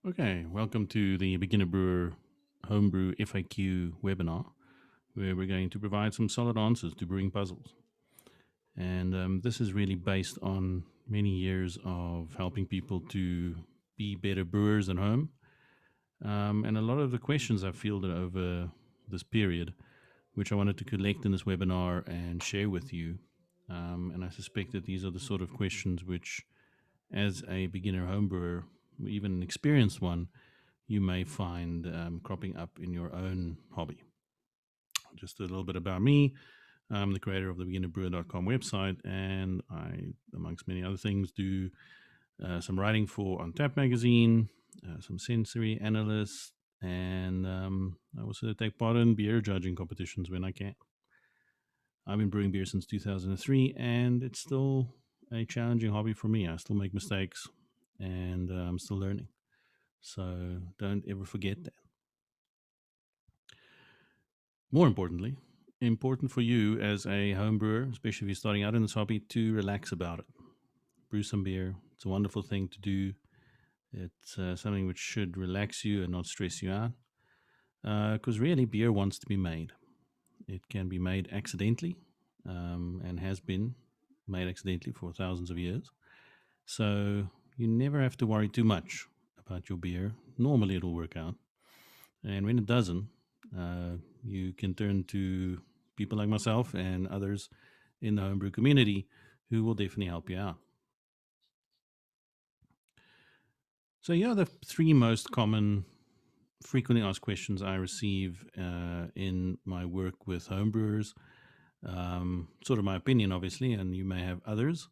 Okay, welcome to the Beginner Brewer Homebrew FAQ webinar, where we're going to provide some solid answers to brewing puzzles. And this is really based on many years of helping people to be better brewers at home. And a lot of the questions I've fielded over this period, which I wanted to collect in this webinar and share with you. And I suspect that these are the sort of questions which, as a beginner homebrewer, or even an experienced one, you may find cropping up in your own hobby. Just a little bit about me. I'm the creator of the beginnerbrewer.com website, and I, amongst many other things, do some writing for On Tap magazine, some sensory analyst, and I also take part in beer judging competitions when I can. I've been brewing beer since 2003, and it's still a challenging hobby for me. I still make mistakes, and I'm still learning. So don't ever forget that. More importantly, important for you as a home brewer, especially if you're starting out in this hobby, to relax about it. Brew some beer. It's a wonderful thing to do. It's something which should relax you and not stress you out. Because really, beer wants to be made. It can be made accidentally and has been made accidentally for thousands of years. So you never have to worry too much about your beer. Normally, it'll work out. And when it doesn't, you can turn to people like myself and others in the homebrew community who will definitely help you out. So, here are the three most common, frequently asked questions I receive in my work with homebrewers. Sort of my opinion, obviously, and you may have others.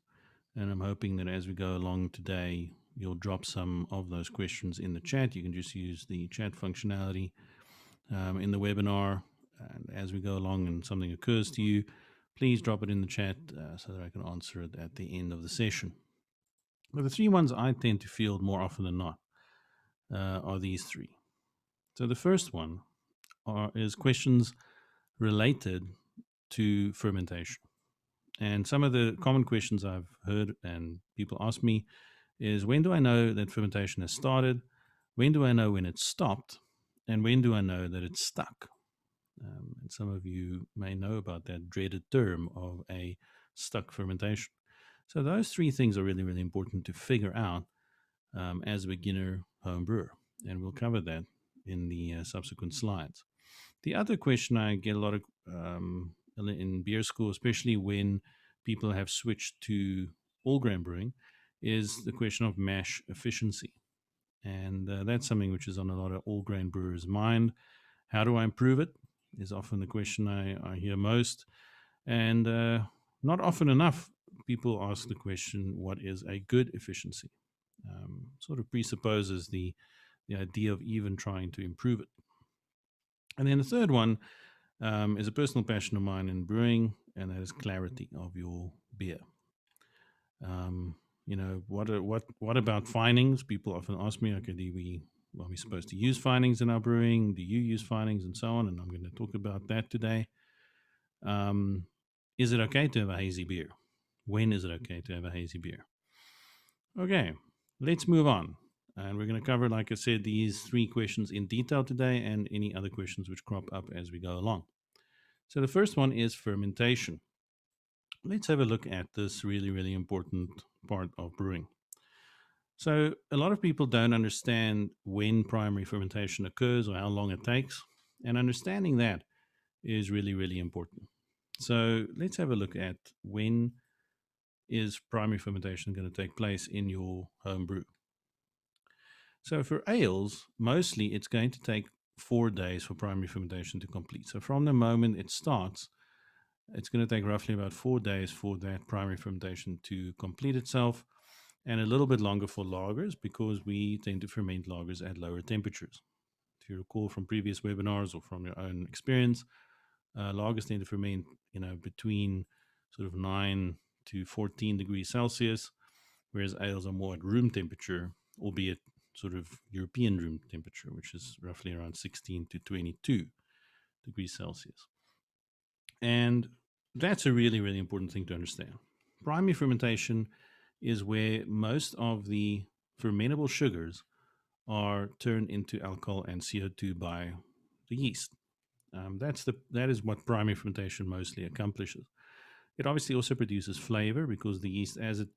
And I'm hoping that as we go along today, you'll drop some of those questions in the chat. You can just use the chat functionality in the webinar. And as we go along and something occurs to you, please drop it in the chat so that I can answer it at the end of the session. But the three ones I tend to field more often than not are these three. So the first one is questions related to fermentation. And some of the common questions I've heard and people ask me is, when do I know that fermentation has started? When do I know when it's stopped? And when do I know that it's stuck? And some of you may know about that dreaded term of a stuck fermentation. So those three things are really, really important to figure out as a beginner home brewer. And we'll cover that in the subsequent slides. The other question I get a lot of in beer school, especially when people have switched to all grain brewing, is the question of mash efficiency. And that's something which is on a lot of all grain brewers' mind. How do I improve it? Is often the question I hear most. And not often enough, people ask the question, what is a good efficiency? Sort of presupposes the idea of even trying to improve it. And then the third one is a personal passion of mine in brewing, and that is clarity of your beer. What about findings? People often ask me, okay, are we supposed to use findings in our brewing? Do you use findings and so on? And I'm going to talk about that today. Is it okay to have a hazy beer? When is it okay to have a hazy beer? Okay, let's move on. And we're going to cover, like I said, these three questions in detail today and any other questions which crop up as we go along. So the first one is fermentation. Let's have a look at this really, really important part of brewing. So a lot of people don't understand when primary fermentation occurs or how long it takes. And understanding that is really, really important. So let's have a look at when is primary fermentation going to take place in your home brew. So for ales, mostly it's going to take 4 days for primary fermentation to complete. So from the moment it starts, it's going to take roughly about 4 days for that primary fermentation to complete itself, and a little bit longer for lagers because we tend to ferment lagers at lower temperatures. If you recall from previous webinars or from your own experience, lagers tend to ferment, between sort of 9 to 14 degrees Celsius, whereas ales are more at room temperature, albeit sort of European room temperature, which is roughly around 16 to 22 degrees Celsius. And that's a really, really important thing to understand. Primary fermentation is where most of the fermentable sugars are turned into alcohol and CO2 by the yeast. That is what primary fermentation mostly accomplishes. It obviously also produces flavor because the yeast, as it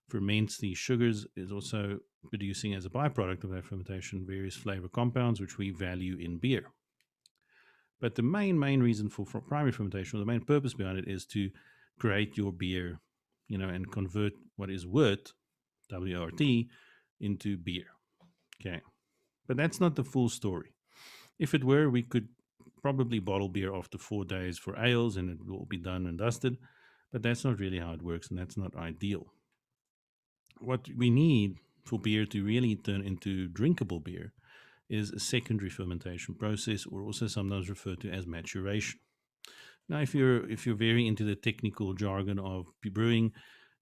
ferments these sugars, is also producing as a byproduct of that fermentation various flavor compounds, which we value in beer. But the main reason for primary fermentation, or the main purpose behind it, is to create your beer, and convert what is wort, WRT, into beer. Okay, but that's not the full story. If it were, we could probably bottle beer after 4 days for ales, and it will be done and dusted. But that's not really how it works, and that's not ideal. What we need for beer to really turn into drinkable beer is a secondary fermentation process, or also sometimes referred to as maturation. Now, if you're very into the technical jargon of brewing,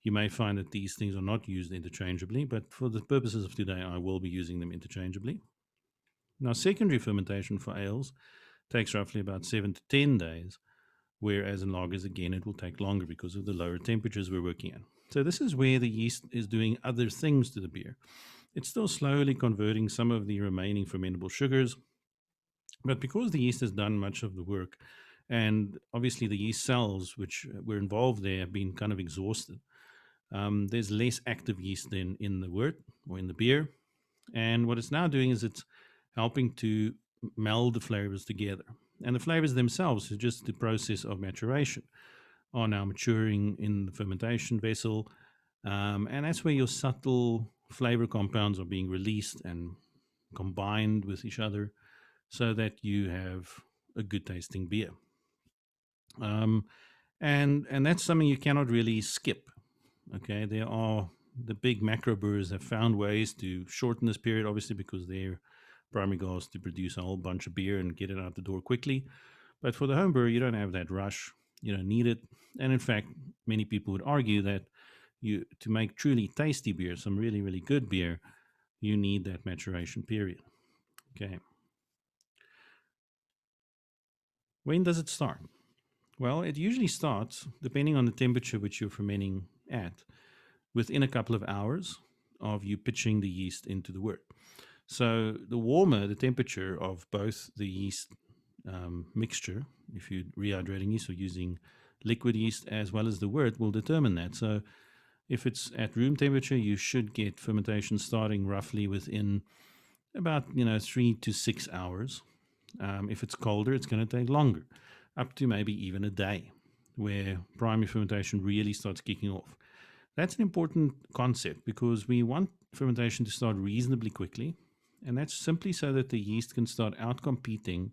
you may find that these things are not used interchangeably, but for the purposes of today, I will be using them interchangeably. Now, secondary fermentation for ales takes roughly about 7 to 10 days, whereas in lagers, again, it will take longer because of the lower temperatures we're working at. So this is where the yeast is doing other things to the beer. It's still slowly converting some of the remaining fermentable sugars, but because the yeast has done much of the work, and obviously the yeast cells which were involved there have been kind of exhausted, there's less active yeast than in the wort or in the beer. And what it's now doing is it's helping to meld the flavors together. And the flavors themselves, is just the process of maturation, are now maturing in the fermentation vessel. And that's where your subtle flavor compounds are being released and combined with each other so that you have a good tasting beer. Um, and that's something you cannot really skip. Okay, there are the big macro brewers have found ways to shorten this period, obviously because their primary goal is to produce a whole bunch of beer and get it out the door quickly. But for the home brewer, you don't have that rush. You don't need it. And in fact, many people would argue that you to make truly tasty beer, some really, really good beer, you need that maturation period. Okay. When does it start? Well, it usually starts, depending on the temperature which you're fermenting at, within a couple of hours of you pitching the yeast into the wort. So the warmer the temperature of both the yeast mixture, if you're rehydrating yeast or using liquid yeast, as well as the wort, will determine that. So if it's at room temperature, you should get fermentation starting roughly within about 3 to 6 hours. If it's colder, it's going to take longer, up to maybe even a day, where primary fermentation really starts kicking off. That's an important concept because we want fermentation to start reasonably quickly, and that's simply so that the yeast can start outcompeting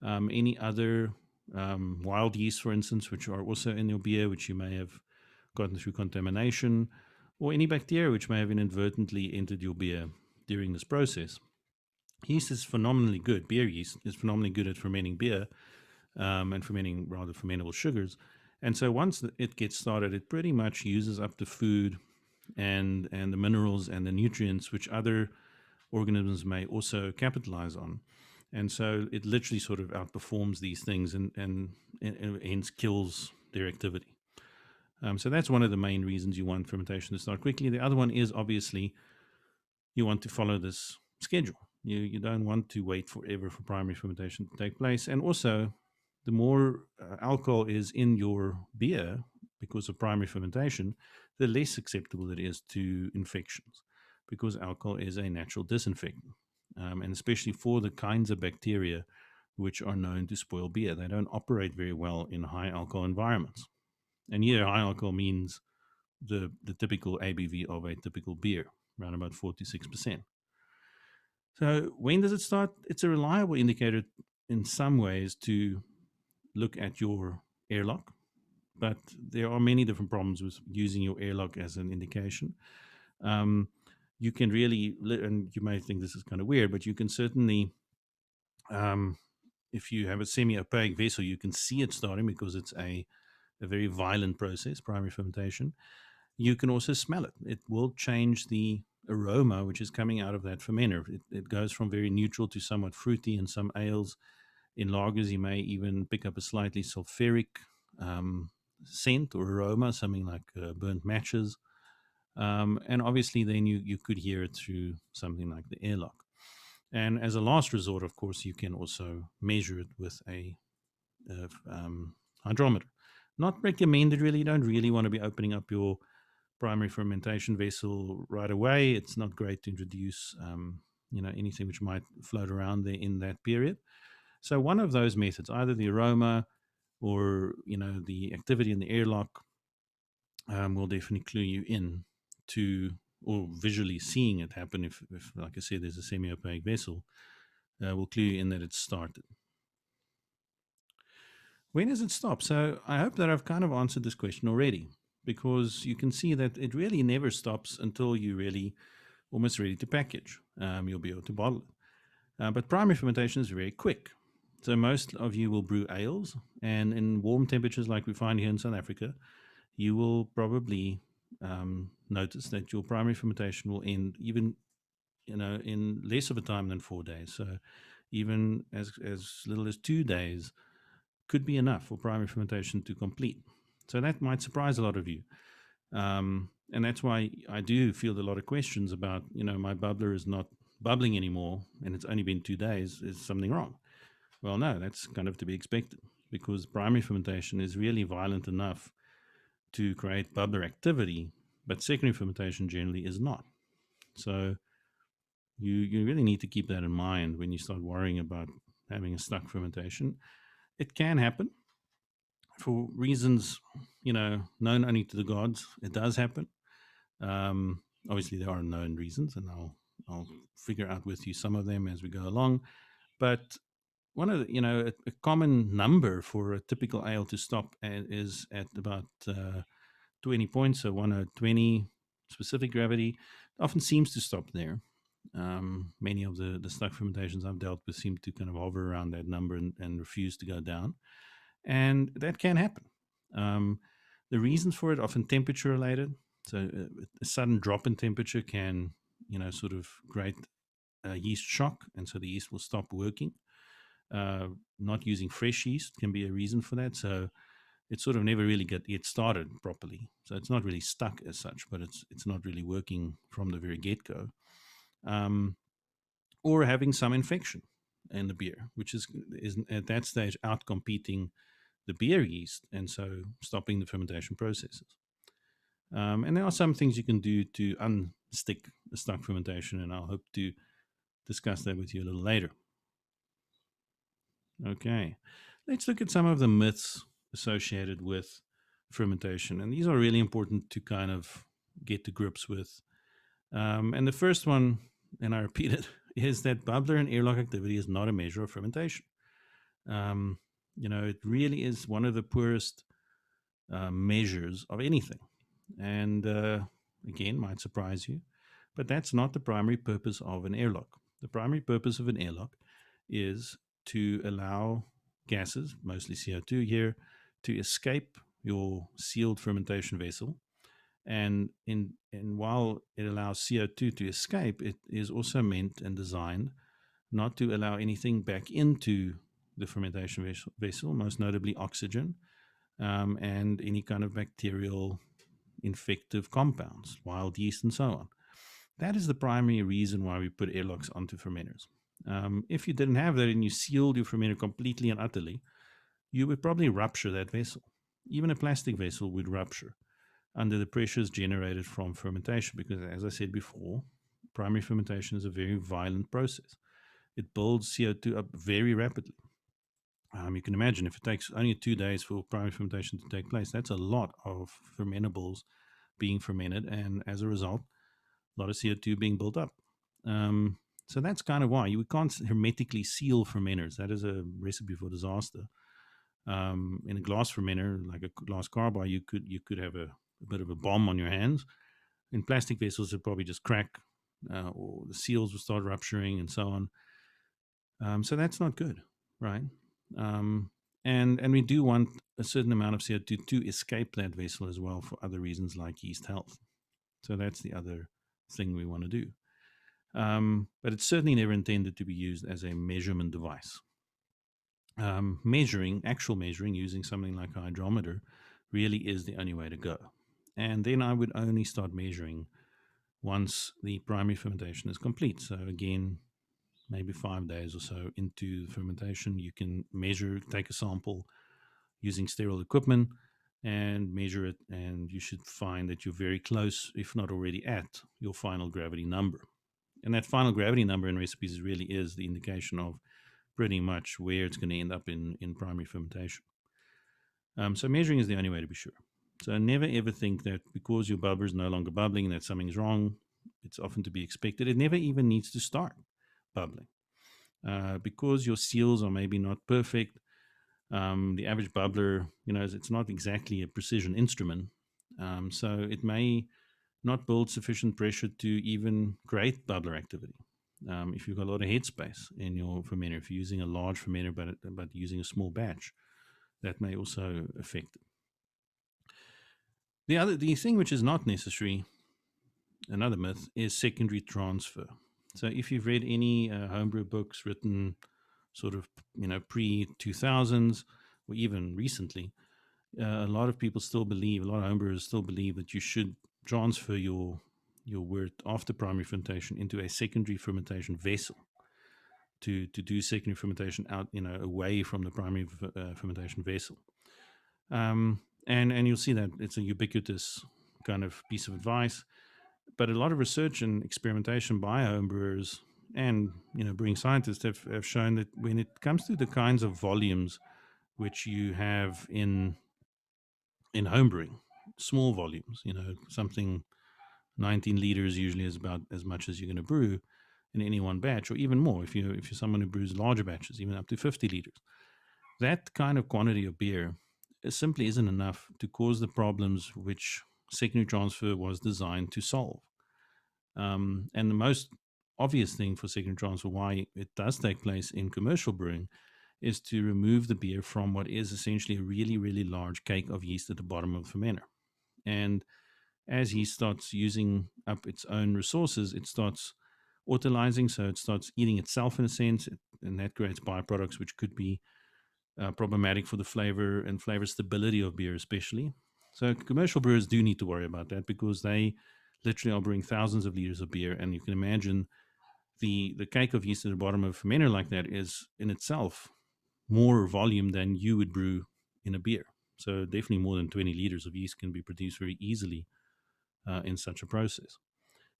any other wild yeast, for instance, which are also in your beer, which you may have gotten through contamination, or any bacteria which may have inadvertently entered your beer during this process. Yeast is phenomenally good. Beer yeast is phenomenally good at fermenting beer and fermenting rather fermentable sugars. And so once it gets started, it pretty much uses up the food and the minerals and the nutrients which other organisms may also capitalize on. And so it literally sort of outperforms these things and hence kills their activity. So that's one of the main reasons you want fermentation to start quickly. The other one is obviously you want to follow this schedule. You don't want to wait forever for primary fermentation to take place. And also, the more alcohol is in your beer because of primary fermentation, the less susceptible it is to infections because alcohol is a natural disinfectant. And especially for the kinds of bacteria which are known to spoil beer, they don't operate very well in high alcohol environments. And here, high alcohol means the typical ABV of a typical beer, around about 4 to 6%. So when does it start? It's a reliable indicator in some ways to look at your airlock, but there are many different problems with using your airlock as an indication. You can really, and you may think this is kind of weird, but you can certainly, if you have a semi-opaque vessel, you can see it starting because it's a very violent process, primary fermentation. You can also smell it. It will change the aroma which is coming out of that fermenter. It goes from very neutral to somewhat fruity in some ales. In lagers, you may even pick up a slightly sulfuric scent or aroma, something like burnt matches. And obviously, then you could hear it through something like the airlock. And as a last resort, of course, you can also measure it with a hydrometer. Not recommended, really. You don't really want to be opening up your primary fermentation vessel right away. It's not great to introduce, anything which might float around there in that period. So one of those methods, either the aroma or the activity in the airlock, will definitely clue you in to, or visually seeing it happen. If like I said, there's a semi-opaque vessel, will clue you in that it's started. When does it stop? So I hope that I've kind of answered this question already, because you can see that it really never stops until you're really almost ready to package. You'll be able to bottle it. But primary fermentation is very quick. So most of you will brew ales, and in warm temperatures like we find here in South Africa, you will probably notice that your primary fermentation will end even in less of a time than 4 days. So even as little as 2 days could be enough for primary fermentation to complete. So that might surprise a lot of you. And that's why I do field a lot of questions about, my bubbler is not bubbling anymore and it's only been 2 days. Is something wrong? Well, no, that's kind of to be expected, because primary fermentation is really violent enough to create bubbler activity, but secondary fermentation generally is not. So you really need to keep that in mind when you start worrying about having a stuck fermentation. It can happen for reasons, known only to the gods. It does happen. Obviously, there are known reasons, and I'll figure out with you some of them as we go along. But one of the, a common number for a typical ale to stop is at about 20 points, so 120 specific gravity. It often seems to stop there. Many of the stuck fermentations I've dealt with seem to kind of hover around that number and refuse to go down. And that can happen. The reasons for it often temperature related. So a sudden drop in temperature can, sort of create a yeast shock, and so the yeast will stop working. Not using fresh yeast can be a reason for that. So it sort of never really get started properly. So it's not really stuck as such, but it's not really working from the very get go. Or having some infection in the beer, which is at that stage out competing the beer yeast, and so stopping the fermentation processes. And there are some things you can do to unstick the stuck fermentation, and I'll hope to discuss that with you a little later. Okay, let's look at some of the myths associated with fermentation, and these are really important to kind of get to grips with. And the first one, and I repeat it, is that bubbler and airlock activity is not a measure of fermentation. It really is one of the poorest measures of anything. And again, might surprise you, but that's not the primary purpose of an airlock. The primary purpose of an airlock is to allow gases, mostly CO2 here, to escape your sealed fermentation vessel. And while it allows CO2 to escape, it is also meant and designed not to allow anything back into the fermentation vessel, most notably oxygen, and any kind of bacterial infective compounds, wild yeast, and so on. That is the primary reason why we put airlocks onto fermenters. If you didn't have that and you sealed your fermenter completely and utterly, you would probably rupture that vessel. Even a plastic vessel would rupture under the pressures generated from fermentation, because, as I said before, primary fermentation is a very violent process. It builds CO2 up very rapidly. You can imagine if it takes only 2 days for primary fermentation to take place, that's a lot of fermentables being fermented, and as a result, a lot of CO2 being built up. So that's kind of why you can't hermetically seal fermenters. That is a recipe for disaster. In a glass fermenter, like a glass carbar, you could have a bit of a bomb on your hands. In plastic vessels, it probably just crack, or the seals will start rupturing, and so on. So that's not good, right? And we do want a certain amount of CO2 to escape that vessel as well for other reasons like yeast health. So that's the other thing we want to do. But it's certainly never intended to be used as a measurement device. Actual measuring using something like a hydrometer really is the only way to go. And then I would only start measuring once the primary fermentation is complete. So again, maybe 5 days or so into the fermentation. You can measure, take a sample using sterile equipment and measure it, and you should find that you're very close, if not already at, your final gravity number. And that final gravity number in recipes really is the indication of pretty much where it's going to end up in primary fermentation. So measuring is the only way to be sure. So never ever think that because your bubbler is no longer bubbling that something's wrong. It's often to be expected. It never even needs to start bubbling. Because your seals are maybe not perfect, the average bubbler, it's not exactly a precision instrument. So it may not build sufficient pressure to even create bubbler activity. If you've got a lot of headspace in your fermenter, if you're using a large fermenter but using a small batch, that may also affect it. The thing which is not necessary, another myth, is secondary transfer. So if you've read any homebrew books written sort of pre 2000s or even recently, a lot of people still believe, a lot of homebrewers still believe that you should transfer your wort after primary fermentation into a secondary fermentation vessel to do secondary fermentation out, away from the primary fermentation vessel. And you'll see that it's a ubiquitous kind of piece of advice. But a lot of research and experimentation by homebrewers and brewing scientists have shown that when it comes to the kinds of volumes which you have in homebrewing, small volumes, something 19 liters usually is about as much as you're going to brew in any one batch, or even more if you're someone who brews larger batches, even up to 50 liters. That kind of quantity of beer simply isn't enough to cause the problems which secondary transfer was designed to solve. And the most obvious thing for secondary transfer, why it does take place in commercial brewing, is to remove the beer from what is essentially a really, really large cake of yeast at the bottom of the fermenter. And as yeast starts using up its own resources, it starts autolyzing, so it starts eating itself in a sense, and that creates byproducts which could be problematic for the flavor and flavor stability of beer, especially. So commercial brewers do need to worry about that because they literally are brewing thousands of liters of beer, and you can imagine the cake of yeast at the bottom of a fermenter like that is in itself more volume than you would brew in a beer. So definitely more than 20 liters of yeast can be produced very easily in such a process.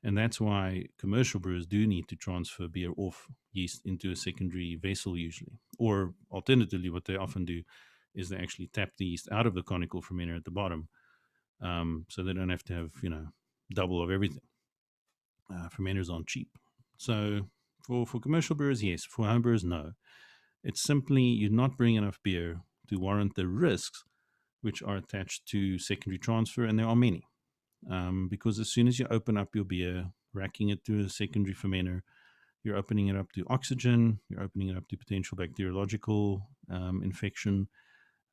And that's why commercial brewers do need to transfer beer off yeast into a secondary vessel usually. Or alternatively, what they often do is they actually tap the yeast out of the conical fermenter at the bottom, so they don't have to have, double of everything. Fermenters aren't cheap. So for commercial brewers, yes. For home brewers, no. It's simply you're not brewing enough beer to warrant the risks which are attached to secondary transfer, and there are many. Because as soon as you open up your beer, racking it to a secondary fermenter, you're opening it up to oxygen, you're opening it up to potential bacteriological infection.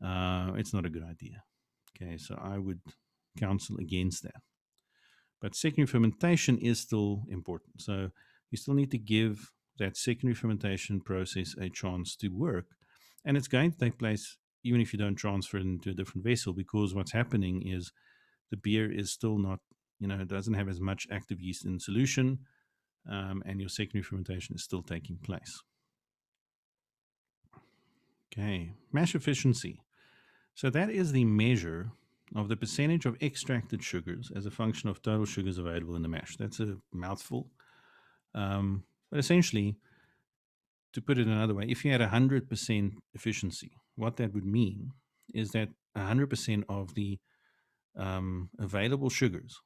It's not a good idea. Okay, so I would counsel against that. But secondary fermentation is still important. So you still need to give that secondary fermentation process a chance to work. And it's going to take place even if you don't transfer it into a different vessel, because what's happening is the beer is still not, it doesn't have as much active yeast in solution, and your secondary fermentation is still taking place. Okay, mash efficiency. So that is the measure of the percentage of extracted sugars as a function of total sugars available in the mash. That's a mouthful. But essentially, to put it another way, if you had 100% efficiency, what that would mean is that 100% of the available sugars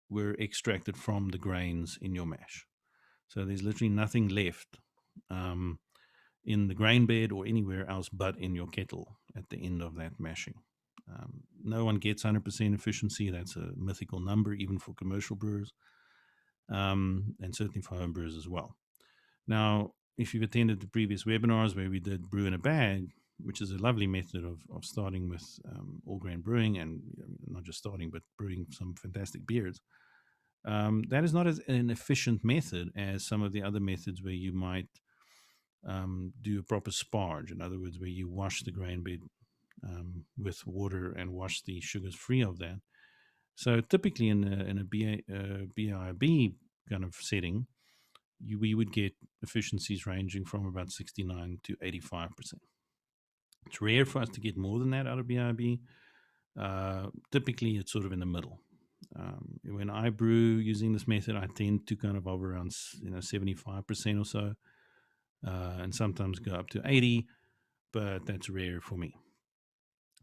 were extracted from the grains in your mash. So there's literally nothing left in the grain bed or anywhere else but in your kettle at the end of that mashing. No one gets 100% efficiency. That's a mythical number, even for commercial brewers, and certainly for home brewers as well. Now, if you've attended the previous webinars where we did brew in a bag, which is a lovely method of starting with all grain brewing, and not just starting, but brewing some fantastic beers, that is not as an efficient method as some of the other methods where you might do a proper sparge. In other words, where you wash the grain bed with water and wash the sugars free of that. So typically in a BIB kind of setting, we would get efficiencies ranging from about 69 to 85%. It's rare for us to get more than that out of BIB. Typically, it's sort of in the middle. When I brew using this method, I tend to kind of hover around 75% or so, and sometimes go up to 80, but that's rare for me.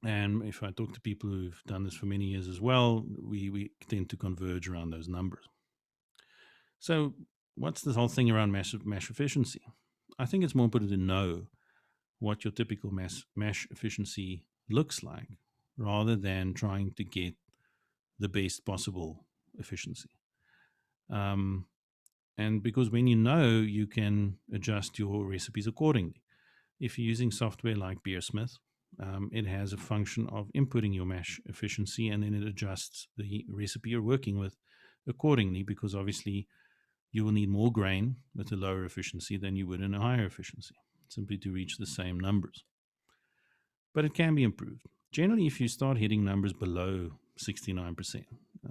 And if I talk to people who've done this for many years as well, we tend to converge around those numbers. So, what's this whole thing around mash efficiency? I think it's more important to know what your typical mash efficiency looks like rather than trying to get the best possible efficiency. Um, and because when you know, you can adjust your recipes accordingly. If you're using software like Beersmith, it has a function of inputting your mash efficiency and then it adjusts the recipe you're working with accordingly, because obviously you will need more grain with a lower efficiency than you would in a higher efficiency, simply to reach the same numbers. But it can be improved. Generally, if you start hitting numbers below 69%,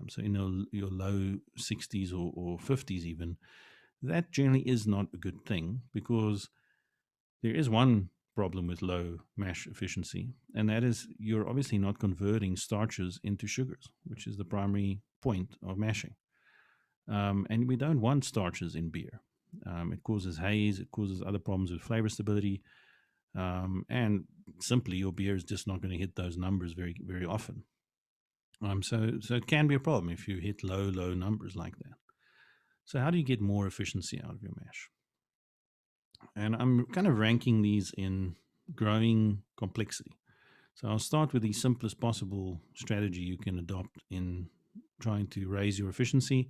so in your low 60s or 50s even, that generally is not a good thing, because there is one problem with low mash efficiency, and that is you're obviously not converting starches into sugars, which is the primary point of mashing. And we don't want starches in beer. It causes haze, it causes other problems with flavor stability, and simply your beer is just not going to hit those numbers very, very often. So it can be a problem if you hit low numbers like that. So how do you get more efficiency out of your mash? And I'm kind of ranking these in growing complexity. So I'll start with the simplest possible strategy you can adopt in trying to raise your efficiency: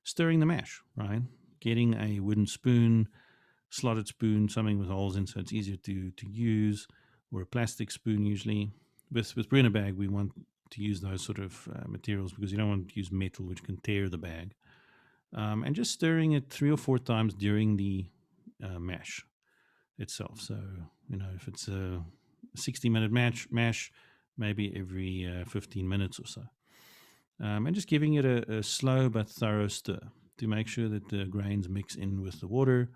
stirring the mash, right? Getting a wooden spoon, slotted spoon, something with holes in so it's easier to use, or a plastic spoon usually. With brew in a bag, we want to use those sort of materials because you don't want to use metal, which can tear the bag. And just stirring it 3 or 4 times during the mash itself. So, if it's a 60-minute mash, maybe every 15 minutes or so. And just giving it a slow but thorough stir to make sure that the grains mix in with the water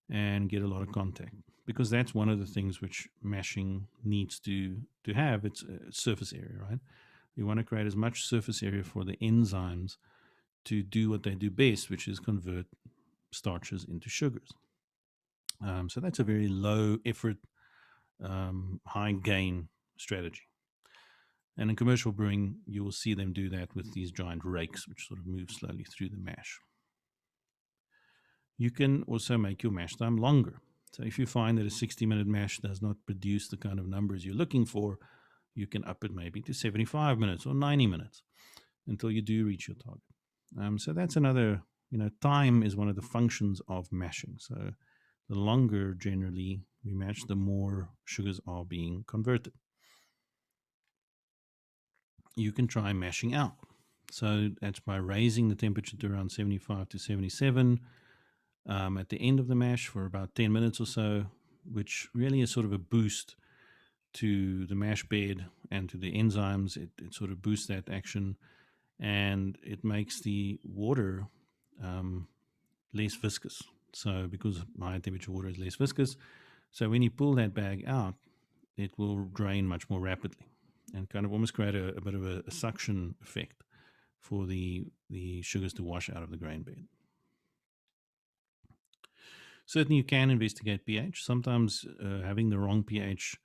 and get a lot of contact, because that's one of the things which mashing needs to have. It's surface area, right? You want to create as much surface area for the enzymes to do what they do best, which is convert starches into sugars. So that's a very low effort, high gain strategy. And in commercial brewing, you will see them do that with these giant rakes, which sort of move slowly through the mash. You can also make your mash time longer. So if you find that a 60-minute mash does not produce the kind of numbers you're looking for, you can up it maybe to 75 minutes or 90 minutes until you do reach your target. So that's another, time is one of the functions of mashing. So the longer generally we mash, the more sugars are being converted. You can try mashing out. So that's by raising the temperature to around 75 to 77 at the end of the mash for about 10 minutes or so, which really is sort of a boost to the mash bed and to the enzymes. It sort of boosts that action, and it makes the water less viscous. So because high temperature water is less viscous, so when you pull that bag out, it will drain much more rapidly and kind of almost create a bit of a suction effect for the sugars to wash out of the grain bed. Certainly, you can investigate pH. Sometimes having the wrong pH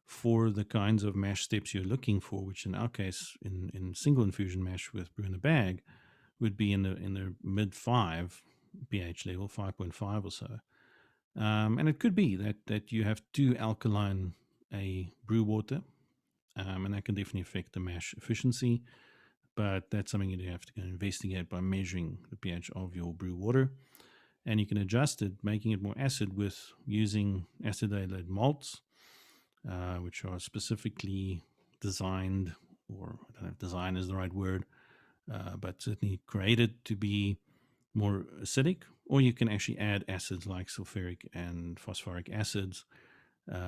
for the kinds of mash steps you're looking for, which in our case, in single infusion mash with brew in a bag, would be in the mid 5 pH level, 5.5 or so. And it could be that you have too alkaline a brew water, and that can definitely affect the mash efficiency. But that's something you have to investigate by measuring the pH of your brew water. And you can adjust it, making it more acid with using acidated malts, which are specifically designed, or I don't know if design is the right word, but certainly created to be more acidic. Or you can actually add acids like sulfuric and phosphoric acids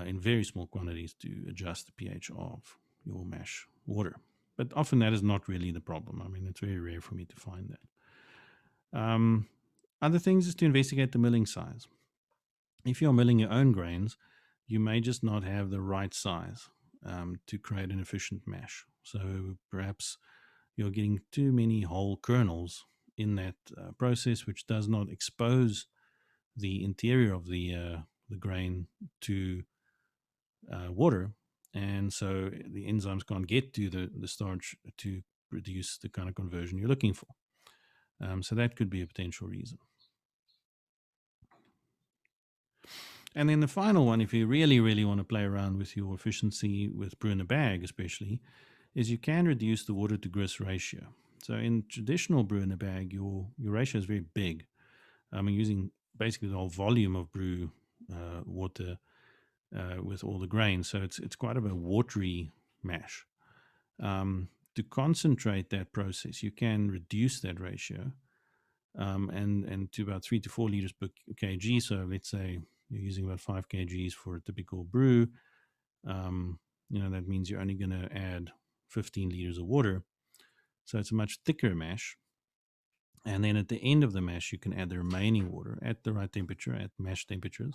in very small quantities to adjust the pH of your mash water. But often that is not really the problem. I mean, it's very rare for me to find that. Other things is to investigate the milling size. If you're milling your own grains, you may just not have the right size to create an efficient mash. So perhaps you're getting too many whole kernels in that process, which does not expose the interior of the grain to water, and so the enzymes can't get to the starch to produce the kind of conversion you're looking for. So that could be a potential reason. And then the final one, if you really, really want to play around with your efficiency with brew in a bag, especially, is you can reduce the water to grist ratio. So in traditional brew in a bag, your ratio is very big. Using basically the whole volume of brew water with all the grains. So it's quite of a watery mash. To concentrate that process, you can reduce that ratio and to about 3 to 4 liters per kg. So let's say you're using about 5 kgs for a typical brew. That means you're only going to add 15 liters of water. So it's a much thicker mash. And then at the end of the mash, you can add the remaining water at the right temperature, at mash temperatures,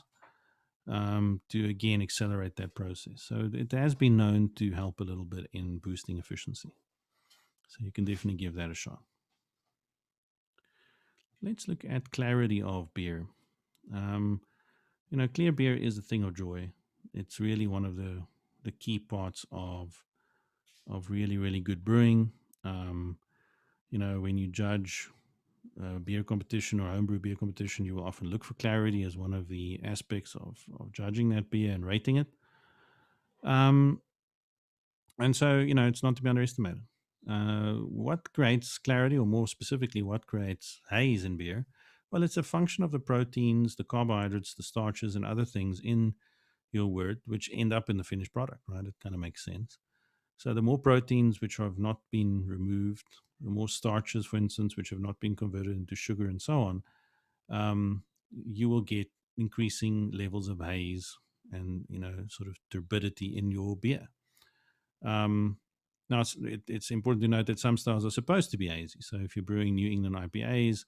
to again accelerate that process. So it has been known to help a little bit in boosting efficiency. So you can definitely give that a shot. Let's look at clarity of beer. Clear beer is a thing of joy. It's really one of the key parts of really, really good brewing. When you judge beer competition or homebrew beer competition, you will often look for clarity as one of the aspects of judging that beer and rating it. And so, it's not to be underestimated. What creates clarity, or more specifically, what creates haze in beer? Well, it's a function of the proteins, the carbohydrates, the starches, and other things in your wort, which end up in the finished product, right? It kind of makes sense. So the more proteins which have not been removed, the more starches, for instance, which have not been converted into sugar and so on, you will get increasing levels of haze and, sort of turbidity in your beer. Now, it's important to note that some styles are supposed to be hazy. So if you're brewing New England IPAs,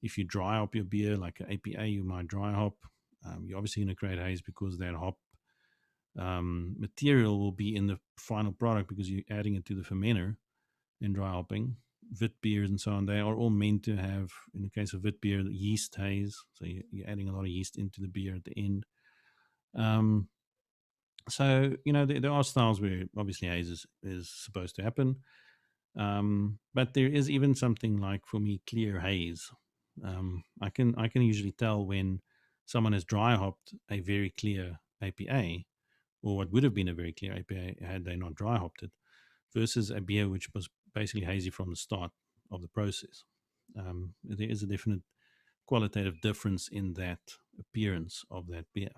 if you dry hop your beer like an APA, you might dry hop. You're obviously going to create haze because that hop material will be in the final product because you're adding it to the fermenter in dry hopping. Wit beers and so on, they are all meant to have, in the case of wit beer, yeast haze. So you're adding a lot of yeast into the beer at the end. So, there are styles where obviously haze is supposed to happen. But there is even something like, for me, clear haze. I can usually tell when someone has dry hopped a very clear APA, or what would have been a very clear APA had they not dry hopped it, versus a beer which was basically hazy from the start of the process. There is a definite qualitative difference in that appearance of that beer.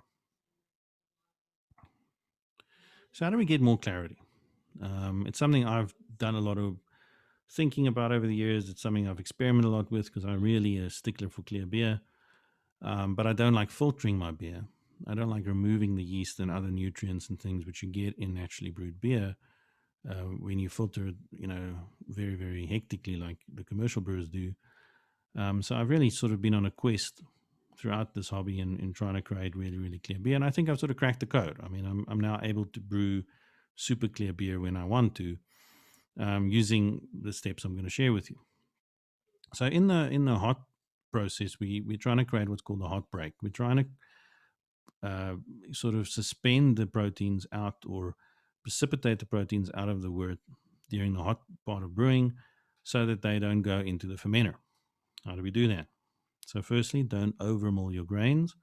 So how do we get more clarity? It's something I've done a lot of thinking about over the years. It's something I've experimented a lot with because I'm really a stickler for clear beer. But I don't like filtering my beer. I don't like removing the yeast and other nutrients and things which you get in naturally brewed beer when you filter it, very, very hectically like the commercial brewers do. So I've really sort of been on a quest throughout this hobby in trying to create really, really clear beer. And I think I've sort of cracked the code. I mean, I'm now able to brew super clear beer when I want to, using the steps I'm going to share with you. So in the hot process, we're trying to create what's called a hot break. We're trying to sort of suspend the proteins out or precipitate the proteins out of the wort during the hot part of brewing so that they don't go into the fermenter. How do we do that? So firstly, don't overmill your grains.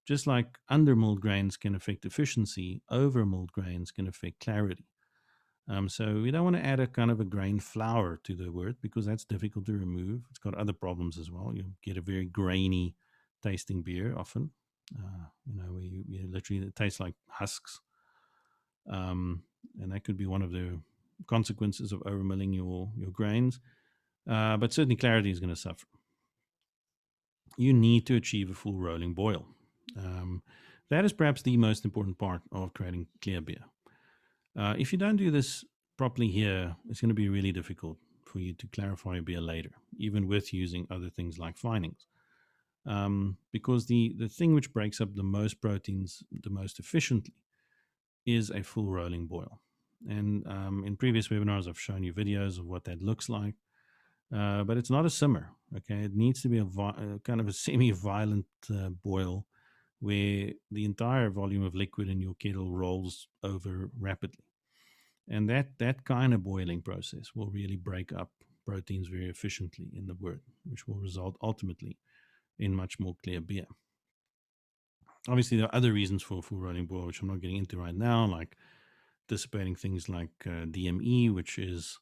Just like undermilled grains can affect efficiency, overmilled grains can affect clarity. So we don't want to add a kind of a grain flour to the wort because that's difficult to remove. It's got other problems as well. You get a very grainy tasting beer often. Where you literally, it tastes like husks. And that could be one of the consequences of overmilling your grains. But certainly clarity is going to suffer. You need to achieve a full rolling boil. That is perhaps the most important part of creating clear beer. If you don't do this properly here, it's going to be really difficult for you to clarify your beer later, even with using other things like finings. because the thing which breaks up the most proteins the most efficiently is a full rolling boil. And in previous webinars, I've shown you videos of what that looks like. But it's not a simmer. Okay, it needs to be a kind of a semi-violent boil, where the entire volume of liquid in your kettle rolls over rapidly, and that kind of boiling process will really break up proteins very efficiently in the wort, which will result ultimately in much more clear beer. Obviously, there are other reasons for a full rolling boil, which I'm not getting into right now, like dissipating things like DME, which is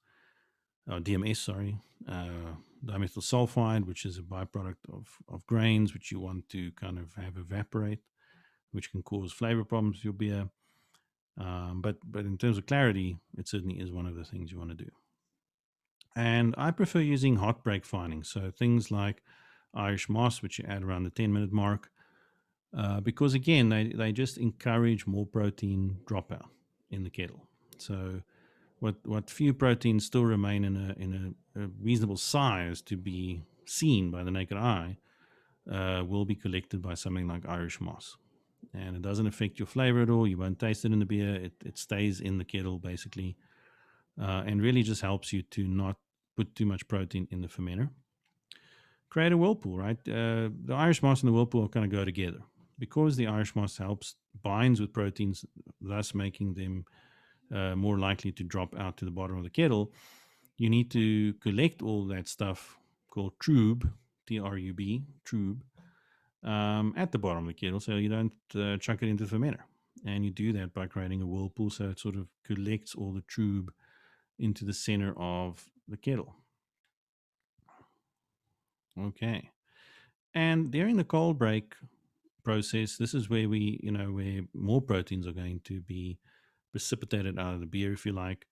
DMS, sorry, dimethyl sulfide, which is a byproduct of grains, which you want to kind of have evaporate, which can cause flavor problems with your beer. But in terms of clarity, it certainly is one of the things you want to do. And I prefer using hot break finding, so things like Irish moss, which you add around the 10-minute mark, because again, they just encourage more protein dropout in the kettle. So what few proteins still remain in a reasonable size to be seen by the naked eye will be collected by something like Irish moss. And it doesn't affect your flavor at all. You won't taste it in the beer. It stays in the kettle basically, and really just helps you to not put too much protein in the fermenter. Create a whirlpool, right? The Irish moss and the whirlpool kind of go together because the Irish moss binds with proteins, thus making them more likely to drop out to the bottom of the kettle. You need to collect all that stuff called trub, T-R-U-B, trub, at the bottom of the kettle, so you don't chuck it into the fermenter. And you do that by creating a whirlpool, so it sort of collects all the trub into the center of the kettle. Okay. And during the cold break process, this is where where more proteins are going to be precipitated out of the beer, if you like.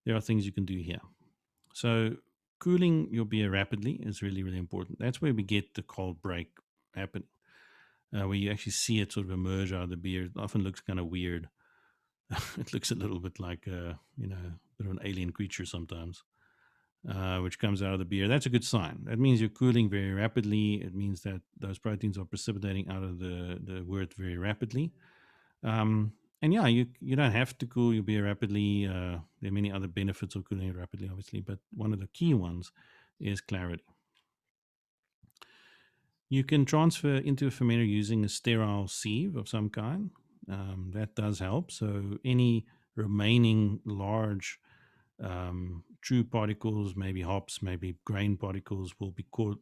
There are things you can do here. So cooling your beer rapidly is really, really important. That's where we get the cold break happening, where you actually see it sort of emerge out of the beer. It often looks kind of weird. It looks a little bit like a bit of an alien creature sometimes, which comes out of the beer. That's a good sign. That means you're cooling very rapidly. It means that those proteins are precipitating out of the wort very rapidly. And yeah, you don't have to cool your beer rapidly. There are many other benefits of cooling it rapidly, obviously, but one of the key ones is clarity. You can transfer into a fermenter using a sterile sieve of some kind. That does help. So any remaining large true particles, maybe hops, maybe grain particles, will be caught,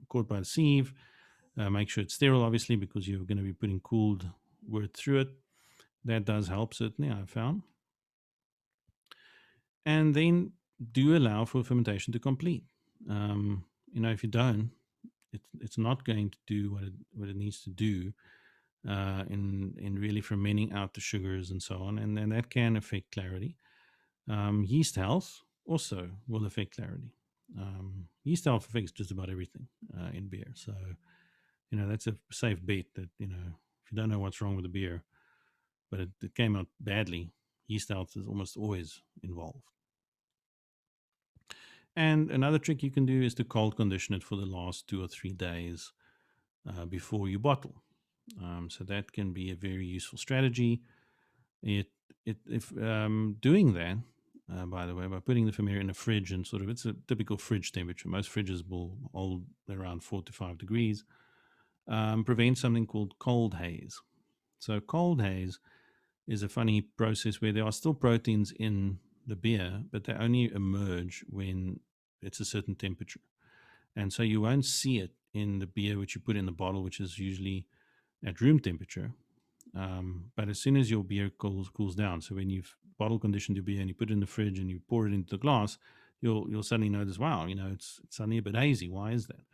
caught by the sieve. Make sure it's sterile, obviously, because you're going to be putting cooled wort through it. That does help, certainly, I've found. And then do allow for fermentation to complete. If you don't, it's not going to do what it needs to do in really fermenting out the sugars and so on, and then that can affect clarity. Yeast health also will affect clarity. Yeast health affects just about everything in beer, so that's a safe bet that if you don't know what's wrong with the beer, but it came out badly, yeast health is almost always involved. And another trick you can do is to cold condition it for the last 2 or 3 days before you bottle. So that can be a very useful strategy. If doing that, by the way, by putting the fermenter in a fridge and it's a typical fridge temperature. Most fridges will hold around 4 to 5 degrees. Prevents something called cold haze. So cold haze is a funny process where there are still proteins in the beer, but they only emerge when it's a certain temperature. And so you won't see it in the beer which you put in the bottle, which is usually at room temperature. But as soon as your beer cools down, so when you've bottle conditioned your beer and you put it in the fridge and you pour it into the glass, you'll suddenly notice, wow, it's suddenly a bit hazy. Why is that?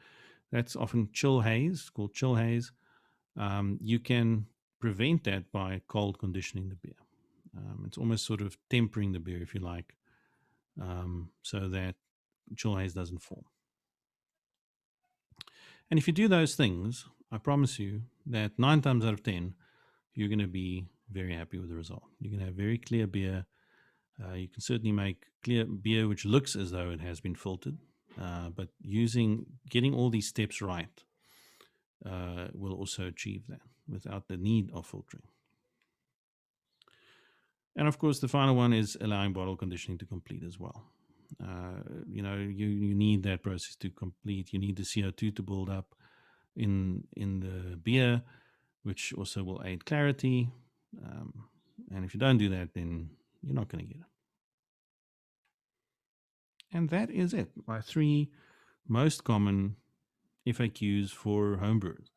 That's often chill haze, called chill haze. You can prevent that by cold conditioning the beer. It's almost sort of tempering the beer, if you like, so that chill haze doesn't form. And if you do those things, I promise you that 9 times out of 10, you're going to be very happy with the result. You're going to have very clear beer. You can certainly make clear beer which looks as though it has been filtered, but getting all these steps right will also achieve that without the need of filtering. And of course, the final one is allowing bottle conditioning to complete as well. You need that process to complete. You need the CO2 to build up in the beer, which also will aid clarity. And if you don't do that, then you're not going to get it. And that is it. My 3 most common FAQs for homebrewers.